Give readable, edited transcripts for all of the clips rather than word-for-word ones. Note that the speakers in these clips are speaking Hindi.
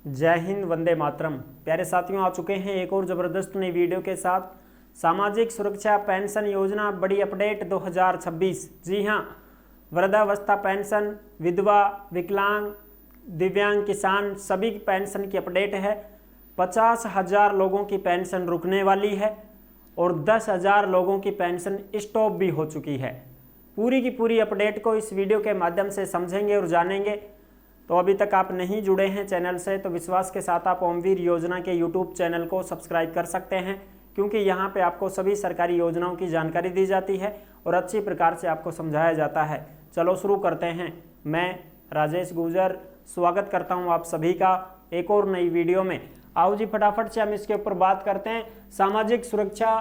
जय हिंद, वंदे मातरम। प्यारे साथियों, आ चुके हैं एक और ज़बरदस्त नई वीडियो के साथ। सामाजिक सुरक्षा पेंशन योजना बड़ी अपडेट 2026। जी हाँ, वृद्धावस्था पेंशन, विधवा, विकलांग, दिव्यांग, किसान सभी की पेंशन की अपडेट है। 50,000 लोगों की पेंशन रुकने वाली है और 10,000 लोगों की पेंशन स्टॉप भी हो चुकी है। पूरी की पूरी अपडेट को इस वीडियो के माध्यम से समझेंगे और जानेंगे। तो अभी तक आप नहीं जुड़े हैं चैनल से तो विश्वास के साथ आप ओमवीर योजना के यूट्यूब चैनल को सब्सक्राइब कर सकते हैं, क्योंकि यहाँ पे आपको सभी सरकारी योजनाओं की जानकारी दी जाती है और अच्छी प्रकार से आपको समझाया जाता है। चलो शुरू करते हैं। मैं राजेश गुर्जर स्वागत करता हूँ आप सभी का एक और नई वीडियो में। आओ जी, फटाफट से हम इसके ऊपर बात करते हैं। सामाजिक सुरक्षा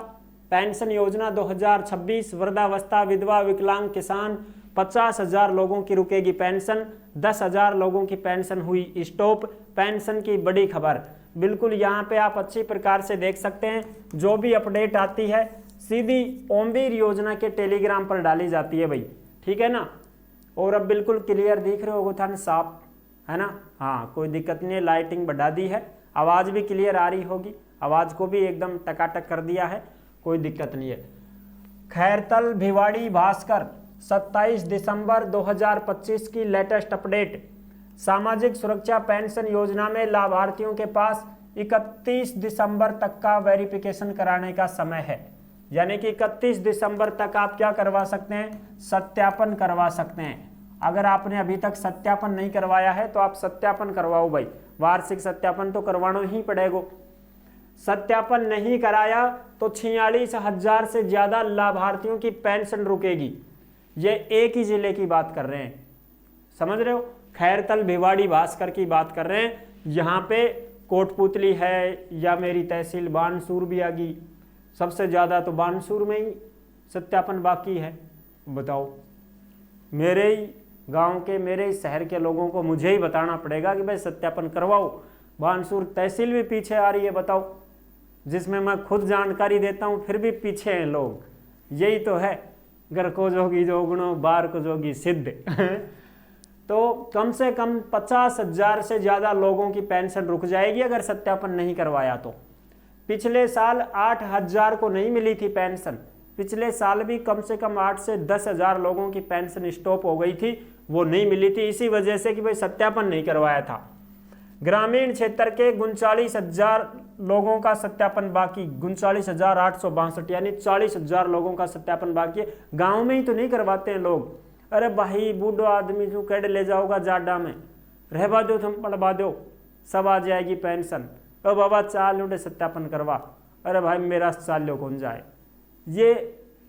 पेंशन योजना 2026, वृद्धावस्था, विधवा, विकलांग, किसान 50,000 लोगों की रुकेगी पेंशन, 10,000 लोगों की पेंशन हुई स्टॉप। पेंशन की बड़ी खबर बिल्कुल यहाँ पे आप अच्छी प्रकार से देख सकते हैं। जो भी अपडेट आती है सीधी ओमवीर योजना के टेलीग्राम पर डाली जाती है भाई, ठीक है ना। और अब बिल्कुल क्लियर दिख रहे होगा था साफ, है ना। हाँ, कोई दिक्कत नहीं है, लाइटिंग बढ़ा दी है, आवाज़ भी क्लियर आ रही होगी। आवाज़ को भी एकदम टकाटक कर दिया है, कोई दिक्कत नहीं है। खैरतल भिवाड़ी भास्कर 27 दिसंबर 2025 की लेटेस्ट अपडेट। सामाजिक सुरक्षा पेंशन योजना में लाभार्थियों के पास 31 दिसंबर तक का वेरिफिकेशन कराने का समय है। यानी कि 31 दिसंबर तक आप क्या करवा सकते हैं, सत्यापन करवा सकते हैं। अगर आपने अभी तक सत्यापन नहीं करवाया है तो आप सत्यापन करवाओ भाई, वार्षिक सत्यापन तो करवाना ही पड़ेगा। सत्यापन नहीं कराया तो 46,000 से ज्यादा लाभार्थियों की पेंशन रुकेगी। ये एक ही जिले की बात कर रहे हैं, समझ रहे हो। खैरतल भिवाड़ी भास्कर की बात कर रहे हैं। यहाँ पे कोटपुतली है या मेरी तहसील बानसूर भी आ गई। सबसे ज़्यादा तो बानसूर में ही सत्यापन बाकी है। बताओ, मेरे ही गांव के, मेरे ही शहर के लोगों को मुझे ही बताना पड़ेगा कि भाई सत्यापन करवाओ। बानसूर तहसील भी पीछे आ रही है, बताओ, जिसमें मैं खुद जानकारी देता हूँ फिर भी पीछे हैं लोग। यही तो है, घर को जोगी जोगणो, बार को जोगी सिद्ध। तो कम से कम 50,000 से ज़्यादा लोगों की पेंशन रुक जाएगी अगर सत्यापन नहीं करवाया तो। पिछले साल 8,000 को नहीं मिली थी पेंशन। पिछले साल भी कम से कम 8 से 10,000 लोगों की पेंशन स्टॉप हो गई थी, वो नहीं मिली थी इसी वजह से कि भाई सत्यापन नहीं करवाया था। ग्रामीण क्षेत्र के 39,000 लोगों का सत्यापन बाकी, 39,862, यानी 40,000 लोगों का सत्यापन बाकी है। गांव में ही तो नहीं करवाते हैं लोग। अरे भाई, बूढ़ो आदमी जो कैड ले जाओगा जाडा में, रहवा दो, तुम पढ़वा दो, सब आ जाएगी पेंशन। ओ बाबा, चाल उठे सत्यापन करवा। अरे भाई, मेरा चाल्यो कौन जाए। ये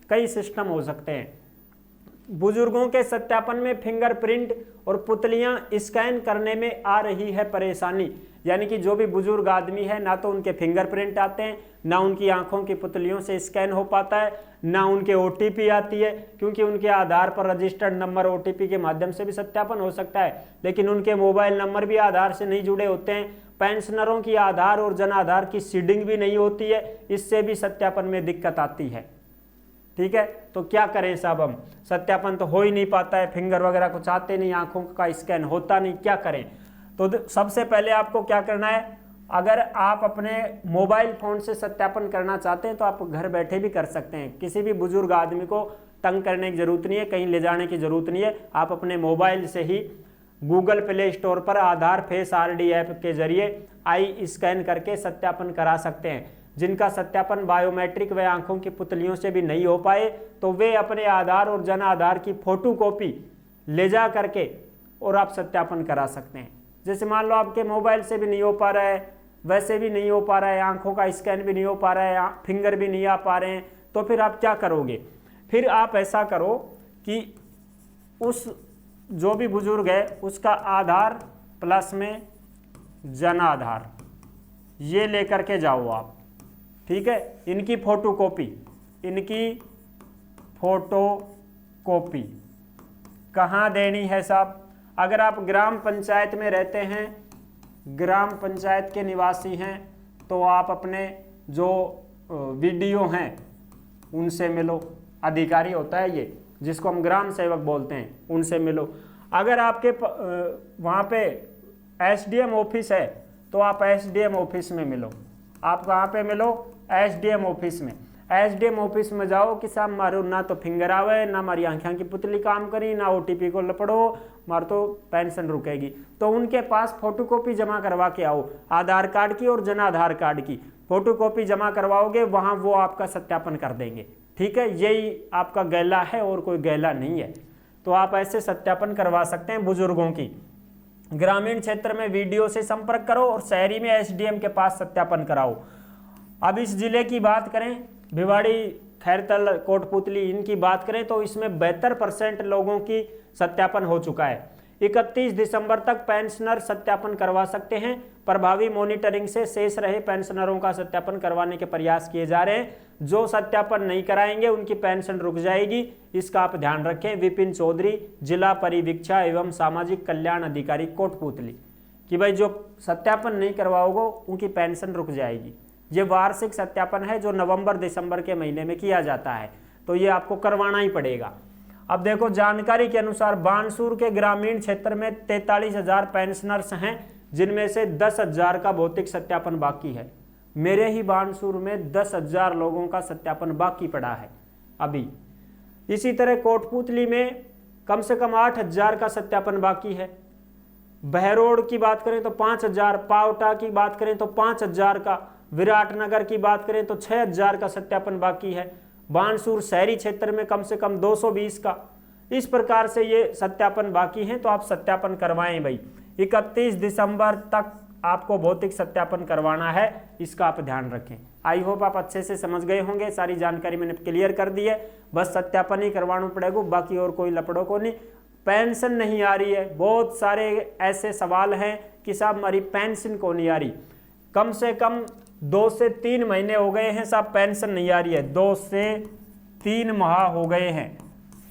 कई सिस्टम हो सकते हैं। बुजुर्गों के सत्यापन में फिंगरप्रिंट और पुतलियां स्कैन करने में आ रही है परेशानी। यानी कि जो भी बुजुर्ग आदमी है, ना तो उनके फिंगरप्रिंट आते हैं, ना उनकी आंखों की पुतलियों से स्कैन हो पाता है, ना उनके ओटीपी आती है, क्योंकि उनके आधार पर रजिस्टर्ड नंबर ओटीपी के माध्यम से भी सत्यापन हो सकता है, लेकिन उनके मोबाइल नंबर भी आधार से नहीं जुड़े होते हैं। पेंशनरों की आधार और जन आधार की सीडिंग भी नहीं होती है, इससे भी सत्यापन में दिक्कत आती है। ठीक है, तो क्या करें साहब, हम सत्यापन तो हो ही नहीं पाता है, फिंगर वगैरह कुछ आते नहीं, आंखों का स्कैन होता नहीं, क्या करें। तो सबसे पहले आपको क्या करना है, अगर आप अपने मोबाइल फोन से सत्यापन करना चाहते हैं तो आप घर बैठे भी कर सकते हैं। किसी भी बुजुर्ग आदमी को तंग करने की जरूरत नहीं है, कहीं ले जाने की जरूरत नहीं है। आप अपने मोबाइल से ही गूगल प्ले स्टोर पर आधार फेस आरडी ऐप के जरिए आई स्कैन करके सत्यापन करा सकते हैं। जिनका सत्यापन बायोमेट्रिक व आंखों की पुतलियों से भी नहीं हो पाए तो वे अपने आधार और जन आधार की फोटो कॉपी ले जा करके और आप सत्यापन करा सकते हैं। जैसे मान लो आपके मोबाइल से भी नहीं हो पा रहा है, वैसे भी नहीं हो पा रहा है, आंखों का स्कैन भी नहीं हो पा रहा है, फिंगर भी नहीं आ पा रहे हैं, तो फिर आप क्या करोगे। फिर आप ऐसा करो कि उस जो भी बुजुर्ग है उसका आधार प्लस में जन आधार ये लेकर के जाओ आप, ठीक है। इनकी फोटो कॉपी कहाँ देनी है साहब। अगर आप ग्राम पंचायत में रहते हैं, ग्राम पंचायत के निवासी हैं, तो आप अपने जो वीडियो हैं उनसे मिलो। अधिकारी होता है ये, जिसको हम ग्राम सेवक बोलते हैं, उनसे मिलो। अगर आपके वहाँ पे एसडीएम ऑफिस है तो आप एसडीएम ऑफिस में मिलो। आप कहाँ पे मिलो? एसडीएम ऑफिस में। एसडीएम ऑफिस में जाओ कि साहब मारो ना तो फिंगर आवे, ना हमारी आंखें की पुतली काम करी, ना ओटीपी को लपड़ो, मार तो पेंशन रुकेगी। तो उनके पास फोटोकॉपी जमा करवा के आओ, आधार कार्ड की और जन आधार कार्ड की फोटोकॉपी जमा करवाओगे, वहाँ वो आपका सत्यापन कर देंगे। ठीक है, यही आपका गैला है और कोई गैला नहीं है। तो आप ऐसे सत्यापन करवा सकते हैं बुजुर्गों की। ग्रामीण क्षेत्र में वीडियो से संपर्क करो और शहरी में एसडीएम के पास सत्यापन कराओ। अब इस जिले की बात करें, भिवाड़ी, खैरतल, कोटपुतली, इनकी बात करें तो इसमें 72% लोगों की सत्यापन हो चुका है। 31 दिसंबर तक पेंशनर सत्यापन करवा सकते हैं। प्रभावी मॉनिटरिंग से शेष रहे पेंशनरों का सत्यापन करवाने के प्रयास किए जा रहे हैं। जो सत्यापन नहीं कराएंगे उनकी पेंशन रुक जाएगी, इसका आप ध्यान रखें। विपिन चौधरी, जिला परिवीक्षा एवं सामाजिक कल्याण अधिकारी, कोटपुतली, कि भाई जो सत्यापन नहीं करवाओगे उनकी पेंशन रुक जाएगी। ये वार्षिक सत्यापन है जो नवंबर दिसंबर के महीने में किया जाता है, तो ये आपको करवाना ही पड़ेगा। अब देखो, जानकारी के अनुसार बानसूर के ग्रामीण क्षेत्र में 43,000 पेंशनर्स हैं, जिनमें से 10,000 का भौतिक सत्यापन बाकी है। मेरे ही बानसूर में 10,000 लोगों का सत्यापन बाकी पड़ा है अभी। इसी तरह कोटपुतली में कम से कम 8,000 का सत्यापन बाकी है। बहरोड़ की बात करें तो 5,000, पावटा की बात करें तो 5,000 का, विराटनगर की बात करें तो 6,000 का सत्यापन बाकी है। बानसूर शहरी क्षेत्र में कम से कम 220 का। इस प्रकार से ये सत्यापन बाकी हैं, तो आप सत्यापन करवाएं भाई। 31 दिसंबर तक आपको भौतिक सत्यापन करवाना है, इसका आप ध्यान रखें। आई होप आप अच्छे से समझ गए होंगे। सारी जानकारी मैंने क्लियर कर दी है। बस सत्यापन ही करवाना पड़ेगा, बाकी और कोई लपड़ों को नहीं। पेंशन नहीं आ रही है, बहुत सारे ऐसे सवाल हैं कि साहब हमारी पेंशन को नहीं आ रही। कम से कम 2 से 3 महीने हो गए हैं साहब, पेंशन नहीं आ रही है। 2 से 3 माह हो गए हैं,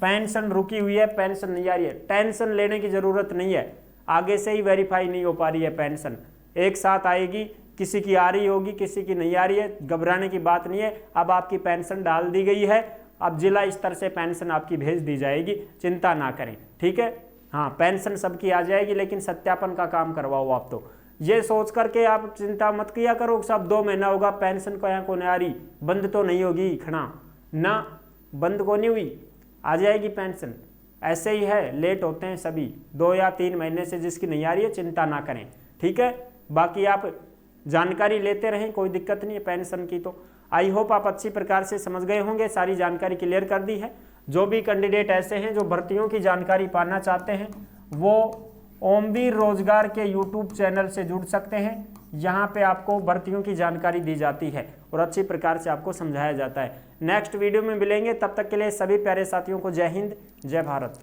पेंशन रुकी हुई है, पेंशन नहीं आ रही है। टेंशन लेने की जरूरत नहीं है, आगे से ही वेरीफाई नहीं हो पा रही है पेंशन, एक साथ आएगी। किसी की आ रही होगी, किसी की नहीं आ रही है, घबराने की बात नहीं है। अब आपकी पेंशन डाल दी गई है, अब जिला स्तर से पेंशन आपकी भेज दी जाएगी, चिंता ना करें। ठीक है, हाँ, पेंशन सबकी आ जाएगी, लेकिन सत्यापन का काम करवाओ आप। तो ये सोच करके आप चिंता मत किया करो सब 2 महीना होगा पेंशन को यहाँ को नहीं आ रही, बंद तो नहीं होगी खड़ा ना, बंद को नहीं हुई, आ जाएगी पेंशन। ऐसे ही है, लेट होते हैं सभी, 2 या 3 महीने से जिसकी नहीं आ रही है चिंता ना करें। ठीक है, बाकी आप जानकारी लेते रहें, कोई दिक्कत नहीं है पेंशन की। तो आई होप आप अच्छी प्रकार से समझ गए होंगे, सारी जानकारी क्लियर कर दी है। जो भी कैंडिडेट ऐसे हैं जो भर्तियों की जानकारी पाना चाहते हैं, वो ओमवीर रोजगार के यूट्यूब चैनल से जुड़ सकते हैं। यहाँ पे आपको भर्तियों की जानकारी दी जाती है और अच्छी प्रकार से आपको समझाया जाता है। नेक्स्ट वीडियो में मिलेंगे, तब तक के लिए सभी प्यारे साथियों को जय हिंद, जय भारत।